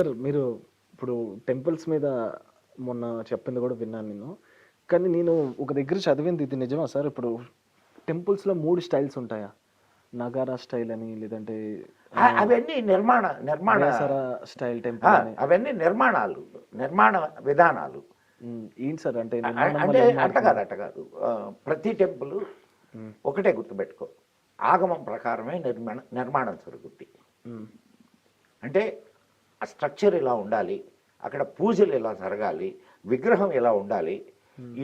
Sir మీరు ఇప్పుడు temples మీద మొన్న చెప్పింది కూడా విన్నాను నేను. కానీ నేను ఒక దగ్గర చదివింది ఇది నిజమా సార్? ఇప్పుడు టెంపుల్స్‌లో 3 స్టైల్స్ ఉంటాయా? నగారా స్టైల్ అని లేదంటే అవన్నీ నిర్మాణ వేసర స్టైల్ టెంపుల్ అని. అవన్నీ నిర్మాణ విధానాలు. ఏంటి సార్ అంటే అంటే అట్ట కాదు ప్రతి టెంపుల్ ఒకటే గుర్తుపెట్టుకో, ఆగమం ప్రకారమే నిర్మాణం జరుగుద్ది. అంటే ఆ స్ట్రక్చర్ ఇలా ఉండాలి, అక్కడ పూజలు ఇలా జరగాలి, విగ్రహం ఇలా ఉండాలి,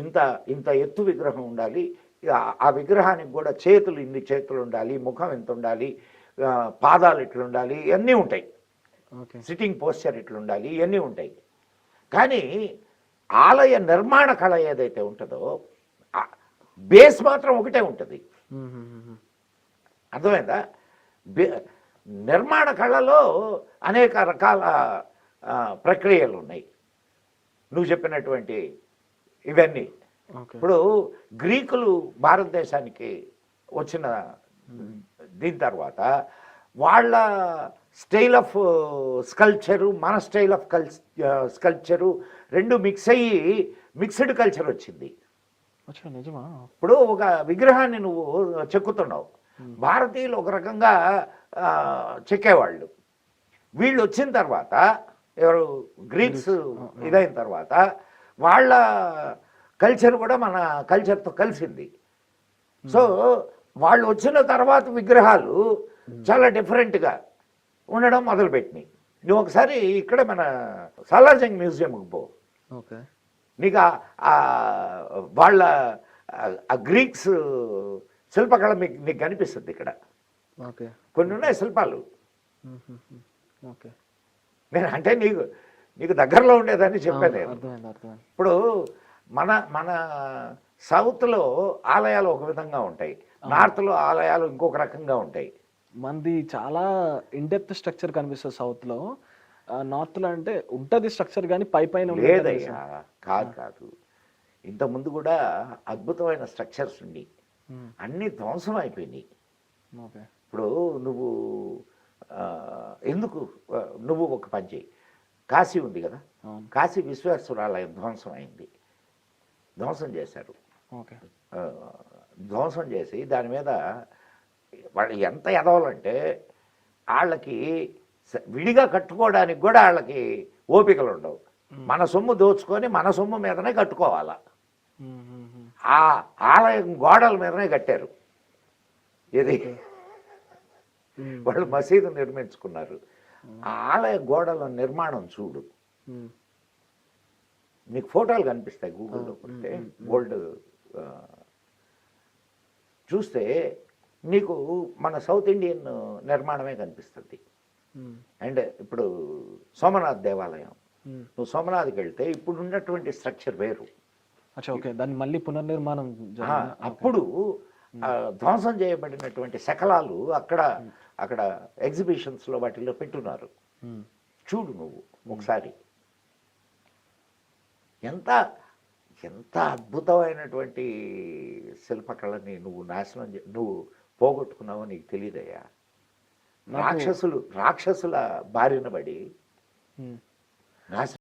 ఇంత ఇంత ఎత్తు విగ్రహం ఉండాలి, ఆ విగ్రహానికి కూడా చేతులు ఇన్ని చేతులు ఉండాలి, ముఖం ఎంత ఉండాలి, పాదాలు ఇట్లుండాలి, ఇవన్నీ ఉంటాయి. సిట్టింగ్ పోస్చర్ ఇట్లుండాలి, ఇవన్నీ ఉంటాయి. కానీ ఆలయ నిర్మాణ కళ ఏదైతే ఉంటుందో బేస్ మాత్రం ఒకటే ఉంటుంది. అర్థమైందా? నిర్మాణ కళలో అనేక రకాల ప్రక్రియలు ఉన్నాయి. నువ్వు చెప్పినటువంటి ఇవన్నీ ఇప్పుడు గ్రీకులు భారతదేశానికి వచ్చిన దీని తర్వాత వాళ్ళ స్టైల్ ఆఫ్ స్కల్ప్చరు మన స్టైల్ ఆఫ్ స్కల్ప్చరు రెండు మిక్స్ అయ్యి మిక్స్డ్ కల్చర్ వచ్చింది. ఇప్పుడు ఒక విగ్రహాన్ని నువ్వు చెక్కుతున్నావు, భారతీయులు ఒక రకంగా చెక్కేవాళ్ళు. వీళ్ళు వచ్చిన తర్వాత ఎవరు గ్రీక్స్ ఇదైన తర్వాత వాళ్ళ కల్చర్ కూడా మన కల్చర్తో కలిసింది. సో వాళ్ళు వచ్చిన తర్వాత విగ్రహాలు చాలా డిఫరెంట్గా ఉండడం మొదలుపెట్టినాయి. నువ్వు ఒకసారి ఇక్కడ మన సాలార్జంగ్ మ్యూజియంకి పో, నీకు వాళ్ళ గ్రీక్స్ శిల్పకళ నీకు కనిపిస్తుంది. ఇక్కడ కొన్ని ఉన్నాయి శిల్పాలు. నేను అంటే నీకు దగ్గరలో ఉండేదని చెప్పాను. ఇప్పుడు మన సౌత్లో ఆలయాలు ఒక విధంగా ఉంటాయి, నార్త్లో ఆలయాలు ఇంకొక రకంగా ఉంటాయి. మంది చాలా ఇన్డెప్త్ స్ట్రక్చర్ కనిపిస్తుంది సౌత్లో. నార్త్లో అంటే ఉంటుంది స్ట్రక్చర్ కానీ పైన లేదయ్యా. కాదు ఇంతకుముందు కూడా అద్భుతమైన స్ట్రక్చర్స్ ఉండి అన్నీ ధ్వంసం అయిపోయినాయి. ఇప్పుడు నువ్వు ఎందుకు నువ్వు ఒక పని చేయి, కాశీ ఉంది కదా, కాశీ విశ్వేశ్వరాలయం ధ్వంసం అయింది, ధ్వంసం చేశారు. ధ్వంసం చేసి దాని మీద వాళ్ళు ఎంత ఎదవాలంటే వాళ్ళకి విడిగా కట్టుకోవడానికి కూడా వాళ్ళకి ఓపికలు ఉండవు. మన సొమ్ము దోచుకొని మన సొమ్ము మీదనే కట్టుకోవాలా. ఆ ఆలయం గోడల మీదనే కట్టారు. ఇది వాళ్ళు మసీదు నిర్మించుకున్నారు. ఆ ఆలయ గోడల నిర్మాణం చూడు, నీకు ఫోటోలు కనిపిస్తాయి గూగుల్లో కొడితే, గోల్డ్ చూస్తే నీకు మన సౌత్ ఇండియన్ నిర్మాణమే కనిపిస్తుంది. అండ్ ఇప్పుడు సోమనాథ్ దేవాలయం, నువ్వు సోమనాథ్కి వెళ్తే ఇప్పుడు ఉన్నటువంటి స్ట్రక్చర్ వేరు. దాన్ని మళ్ళీ పునర్నిర్మాణం అప్పుడు ధ్వంసం చేయబడినటువంటి శకలాలు అక్కడ ఎగ్జిబిషన్స్లో వాటిల్లో పెట్టున్నారు. చూడు నువ్వు ఒకసారి ఎంత ఎంత అద్భుతమైనటువంటి శిల్పకళని నువ్వు పోగొట్టుకున్నావో నీకు తెలియదయ్యా. రాక్షసుల బారిన పడి నాశనం